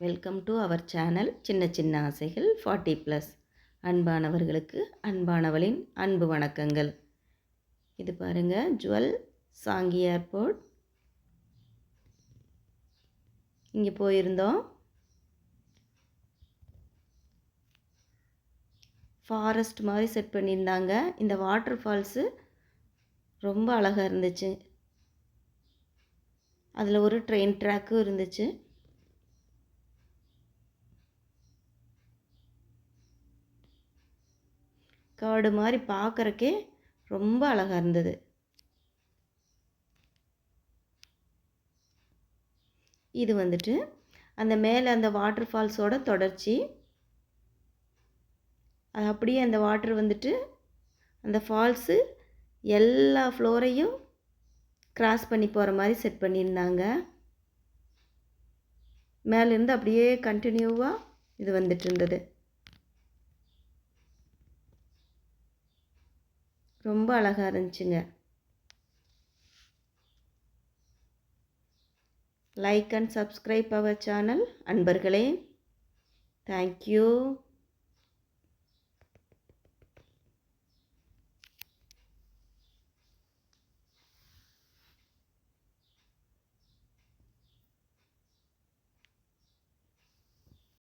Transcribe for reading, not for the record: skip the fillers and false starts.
Welcome to our channel சின்ன சின்ன ஆசைகள் 40+. அன்பானவர்களுக்கு அன்பானவளின் அன்பு வணக்கங்கள். இது பாருங்கள், ஜுவல் சாங்கி ஏர்போர்ட். இங்கே போயிருந்தோம். ஃபாரஸ்ட் மாதிரி செட் பண்ணியிருந்தாங்க. இந்த வாட்டர் ஃபால்ஸு ரொம்ப அழகாக இருந்துச்சு. அதில் ஒரு ட்ரெயின் ட்ராக்கும் இருந்துச்சு. காடு மாதிரி பார்க்குறக்கே ரொம்ப அழகாக இருந்தது. இது வந்துட்டு அந்த மேலே அந்த வாட்டர் ஃபால்ஸோட தொடர்ச்சி. அது அப்படியே அந்த வாட்டர் வந்துட்டு அந்த ஃபால்ஸு எல்லா ஃப்ளோரையும் கிராஸ் பண்ணி போகிற மாதிரி செட் பண்ணியிருந்தாங்க. மேலேருந்து அப்படியே கண்டினியூவாக இது வந்துட்டு இருந்தது. ரொம்ப அழகாக இருந்துச்சுங்க. Like and subscribe our channel அன்பர்களே. தேங்க்யூ.